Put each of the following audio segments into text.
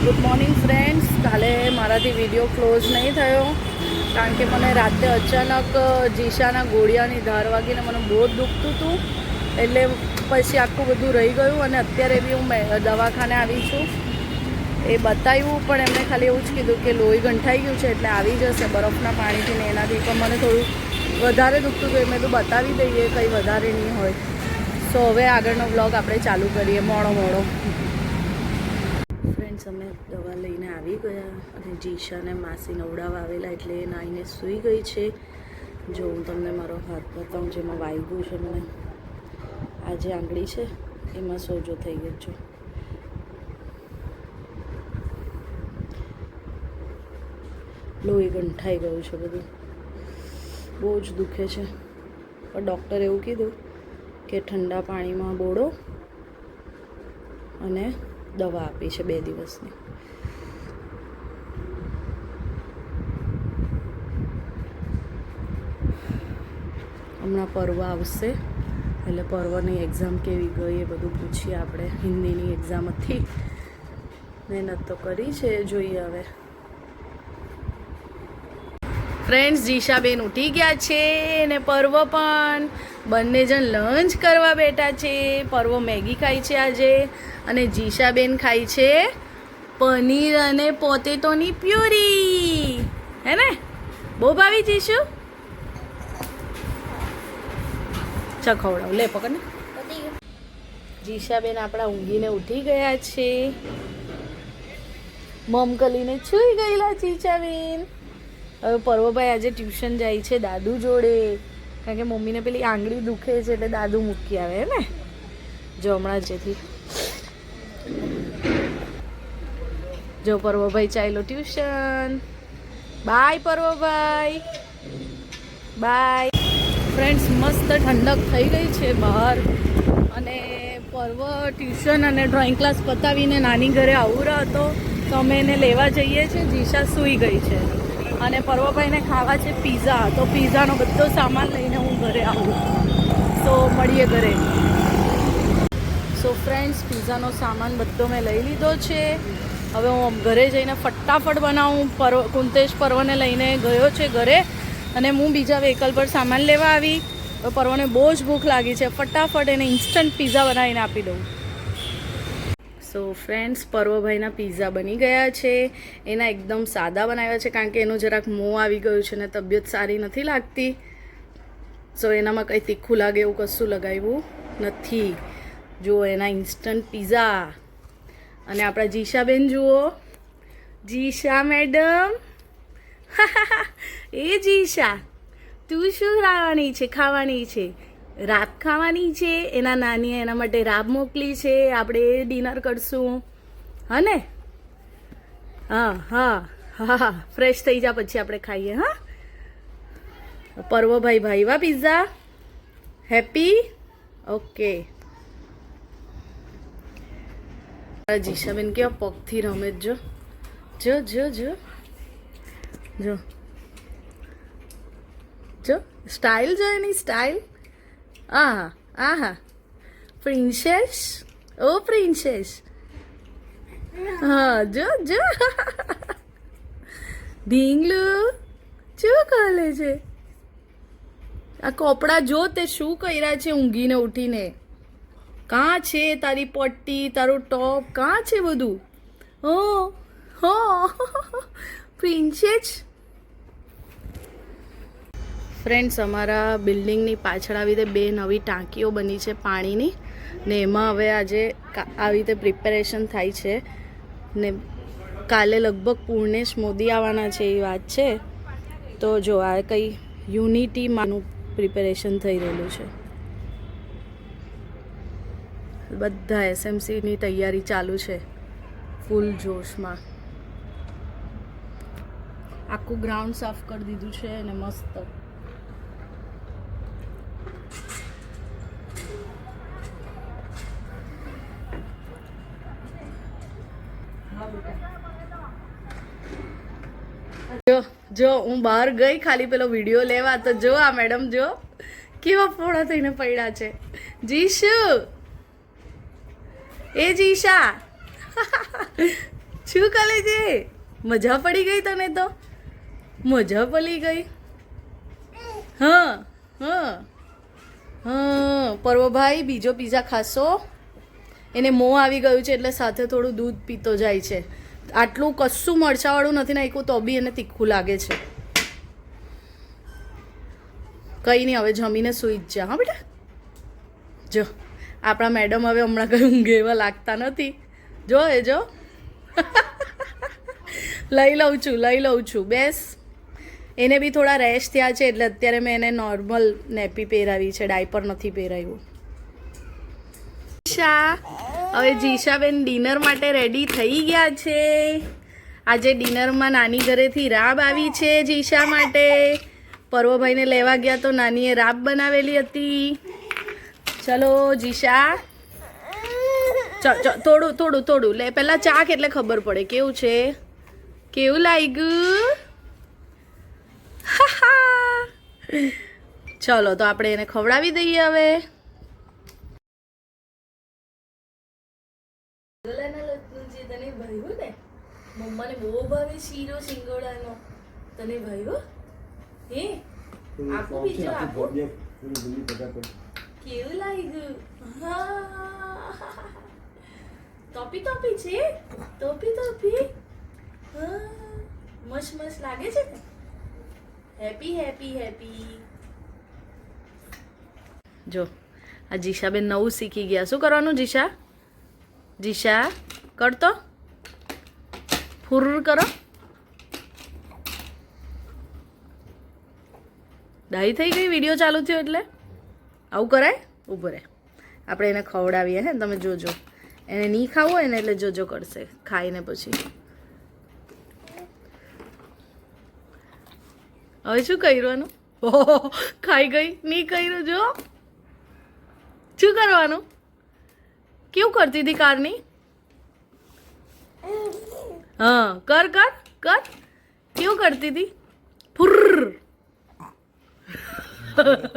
Good morning friends. કાલે મારાથી video close નહીં થયો કારણ કે મને રાતે અચાનક જીશાના ગોળિયાની ધાર વાગીને મને બહુ જ દુખતું હતું, એટલે પછી આખું બધું રહી ગયું. અને અત્યારે બી હું દવાખાને આવી છું, એ બતાવ્યું પણ એમણે ખાલી એવું જ કીધું કે લોહી ગંઠાઈ ગયું છે એટલે આવી જશે બરફના પાણીથી ને એનાથી. પણ મને થોડું વધારે દુખતું હતું, મેં તો બતાવી દઈએ કંઈ વધારે નહીં હોય. સો હવે આગળનો વ્લોગ આપણે ચાલુ કરીએ મોડો. ફ્રેન્ડ્સ, અમે દવા લઈને આવી ગયા અને જીશાને માસી નવડાવવા આવેલા એટલે એ નાઈને સૂઈ ગઈ છે. જો હું તમને મારો હાથ બતાવું, જેમાં વાગ્યું છે મને, આ જે આંગળી છે એમાં સોજો થઈ ગયો છે. લોહી ગંઠાઈ ગયું છે, બધું બહુ જ દુખે છે. પણ ડૉક્ટરે એવું કીધું કે ઠંડા પાણીમાં બોળો અને દવા આપી છે 2 દિવસની. હમણાં પર્વ આવશે એટલે પર્વની એક્ઝામ કેવી ગઈ એ બધું પૂછીએ આપણે. હિન્દીની એક્ઝામ હતી, મહેનત તો કરી છે, જોઈએ હવે. ફ્રેન્ડ્સ, જીશાબેન ઉઠી ગયા છે ને પર્વ પણ. બંને જણ લંચ કરવા બેઠા છે. પર્વ મેગી ખાય છે આજે અને જીશાબેન ખાય છે પનીર અને પોટેટોની પ્યુરી. હે ને, બહુ ભાવી જીશુ? ખવડાવ, લે પકડ ને. જીશાબેન આપણા ઊંઘીને ઉઠી ગયા છે. મમકલીને છુઈ ગયેલા જીશાબેન. હવે પર્વભાઈ આજે ટ્યુશન જાય છે દાદુ જોડે, કારણ કે મમ્મીને પેલી આંગળી દુખે છે એટલે દાદુ મૂકી આવે ને. જો હમણાં જેથી જો પર્વભાઈ ચાલ્યો tuition. Bye Parvbhai, bye. Friends, મસ્ત ઠંડક થઈ ગઈ છે બહાર અને પર્વ ટ્યુશન અને ડ્રોઈંગ ક્લાસ પતાવીને નાની ઘરે આવરો હતો તો અમે એને લેવા જઈએ છીએ. જીશા સૂઈ ગઈ છે અને પર્વભાઈને ખાવા છે પીઝા, તો પીઝાનો બધો સામાન લઈને હું ઘરે આવું. તો મળીએ ઘરે. સો ફ્રેન્ડ્સ, પીઝાનો સામાન બધો મેં લઈ લીધો છે. હવે હું ઘરે જઈને ફટાફટ બનાવું. કુંતેશ પર્વને લઈને ગયો છે ઘરે અને હું બીજા વ્હીકલ પર સામાન લેવા આવી. તો પર્વને બહુ જ ભૂખ લાગી છે, ફટાફટ એને ઇન્સ્ટન્ટ પીઝા બનાવીને આપી દઉં. સો ફ્રેન્ડ્સ, પર્વભાઈના પીઝા બની ગયા છે. એના એકદમ સાદા બનાવ્યા છે કારણ કે એનું જરાક મોં આવી ગયું છે ને તબિયત સારી નથી લાગતી. સો એનામાં કંઈ તીખું લાગે એવું કશું લગાવ્યું નથી. જુઓ એના ઇન્સ્ટન્ટ પીઝા. અને આપણા જીશાબેન જુઓ, જીશા મેડમ. એ જીશા, તું શું ખાવાની છે? રાબ ખાવાની છે. એના નાનીએ એના માટે રાબ મોકલી છે. આપણે ડિનર કરશું, હા ને? હા, ફ્રેશ થઈ જા પછી આપણે ખાઈએ. હા, પર્વભાઈ ભાઈવા પિઝા. હેપી? ઓકે. જીશાબેન કેવા પગથી રમે જો જો જો જો જો જો સ્ટાઇલ જો એની સ્ટાઇલ. આહા પ્રિન્સેસ. ઓ પ્રિન્સેસ. હા, જો જો ઢીંગલું શું કરે છે? આ કપડાં જો તે શું કર્યા છે ઊંઘીને ઉઠીને. કાં છે તારી પટ્ટી, તારું ટોપ, કાં છે બધું? હો પ્રિન્સેસ. ફ્રેન્ડ્સ, અમારા બિલ્ડિંગની પાછળ આવી રીતે 2 નવી ટાંકીઓ બની છે પાણીની ને એમાં હવે આજે આવી રીતે પ્રિપેરેશન થાય છે ને કાલે લગભગ પૂર્ણેશ મોદી આવવાના છે એ વાત છે. તો જો આ કંઈ યુનિટીમાંનું પ્રિપેરેશન થઈ રહેલું છે. બધા એસએમસીની તૈયારી ચાલુ છે ફૂલ જોશમાં. આખું ગ્રાઉન્ડ સાફ કરી દીધું છે અને મસ્ત. જો હું બહાર ગઈ ખાલી પેલો વિડીયો લેવા, તો જો આ મેડમ જો કેવા પોળા થઈને પડ્યા છે. જીશુ, એ જીશા શું કરે છે? મજા પડી ગઈ તને તો? મજા પડી ગઈ? હા હા હા. પર્વભાઈ બીજો પીઝા ખાશો? એને મોં આવી ગયું છે એટલે સાથે થોડું દૂધ પીતો જાય છે. આટલું કશું મરચાવાળું નથી નાખ્યું તો બી એને તીખું લાગે છે. કંઈ નહીં, હવે જમીને સૂઈ જ જા. હા બેટા, જો આપણા મેડમ હવે હમણાં કંઈ ઊંઘે એવા લાગતા નથી. જો એ જો લઈ લઉં છું. બેસ. એને બી થોડા રેસ્ટ થયા છે એટલે અત્યારે મેં એને નોર્મલ નેપી પહેરાવી છે, ડાયપર નથી પહેરાવ્યું. હવે જીશાબેન ડિનર માટે રેડી થઈ ગયા છે. આજે ડિનરમાં નાની ઘરેથી રાબ આવી છે જીશા માટે. પર્વભાઈને લેવા ગયા તો નાનીએ રાબ બનાવેલી હતી. ચલો જીશા, થોડું લે. પહેલાં ચાખ એટલે ખબર પડે કેવું છે, કેવું લાગ્યું. ચલો તો આપણે એને ખવડાવી દઈએ હવે. તને ભાવ્યું ને? મમ્માને બહુ ભાવે શીરો સિંગોડાનો. તને ભાવ્યો? હે આપો બીજો આપો. કેવું લાગ્યું? હા, ટોપી છે. ટોપી હા, મસ્ત લાગે છે ને? હેપી. જો આ જીશાબેન નવું શીખી ગયા. શું કરવાનું જીશા કરતો ફુર કરો. ડાઈ થઈ ગઈ વિડીયો ચાલુ થયો એટલે આવું કરાય. ઊભો રહે, આપણે એને ખવડાવીએ. હે તમે જોજો, એને નહીં ખાવું હોય ને એટલે જોજો કરશે ખાઈને પછી. હવે શું કર્યું? ખાઈ ગઈ. નહીં કર્યું. જો શું કરવાનું? કેવું કરતી હતી કારની? હા, કર. કેવું કરતી હતી? ફુર.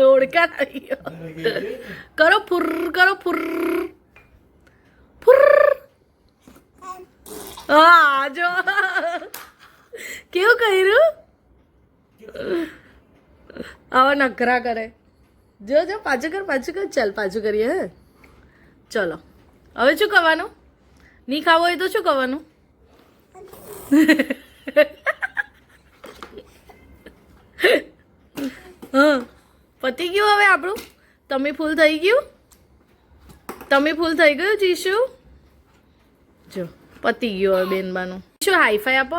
ઓળખા થઈ ગયો. કરો ફુર. હા, જો કેવું કર્યું? આવા નખરા કરે. જો પાછું કર. ચાલ પાછું કરીએ. હે ચલો હવે શું કરવાનું? નહીં ખાવું હોય તો શું કરવાનું? હા, પતી ગયું હવે આપણું. તમે ફૂલ થઈ ગયું જીશુ. જો પતી ગયું હવે બેનબાનું. શું હાઈફાઈ આપો?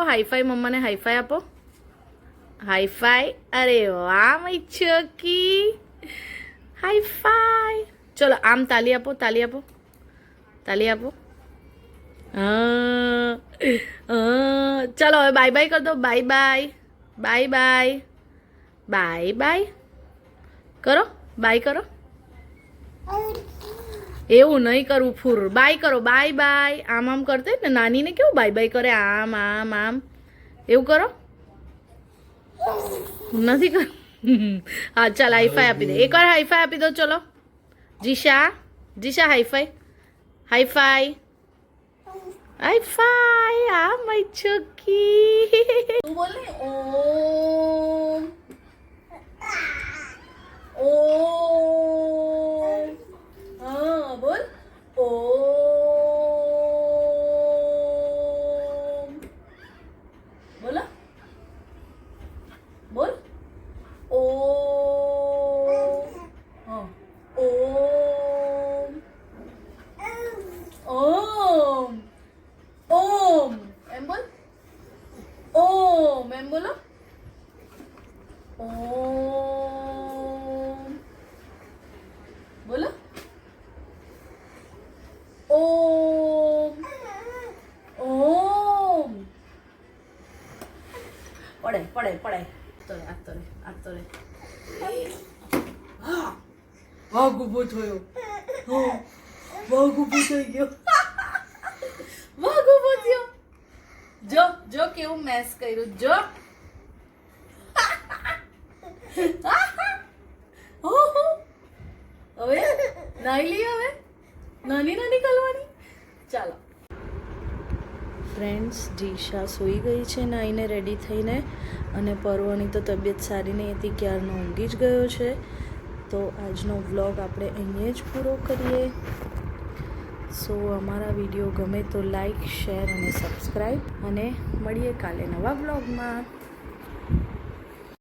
મમ્માને હાઈફાઈ આપો. અરે વાહ મઈ છોકી, હાઈફાઈ. ચલો આમ તાલી આપો. ચલો હવે બાય કર દો. બાય કરો. બાય કરો. એવું નહીં કરવું. ફૂર બાય કરો. બાય. આમ કરતે ને નાનીને કેવું બાય કરે? આમ એવું કરો. નથી કર. હા ચાલ હાઈફાઈ આપી દે. એકવાર હાઈફાઈ આપી દો. ચલો જીશા હાઈફાઈ. આ મઈ છોકી. તું બોલ ને ઓમ. હા બોલ ઓમ. બોલો બોલ ઓમ. હા ઓમ. એમ બોલ. એમ બોલો. ઓમ બોલો. ઓમ. પડે. તો રે. વાઘ ઊભો થયો. વાઘ ઊભો થઈ ગયો. જો કેવું મેસ કર્યું. જો હવે નાઈ લઈએ. હવે નાની કરવાની. ચાલો ફ્રેન્ડ્સ જીશા સૂઈ ગઈ છે નાઈને રેડી થઈને, અને પર્વની તો તબિયત સારી નહીં હતી, ક્યારનો ઊંઘી જ ગયો છે. તો આજનો વ્લોગ આપણે અહીંયા જ પૂરો કરીએ. સો અમારા વિડીયો ગમે તો લાઈક, શેર અને સબસ્ક્રાઈબ, અને મળીએ કાલે નવા વ્લોગમાં.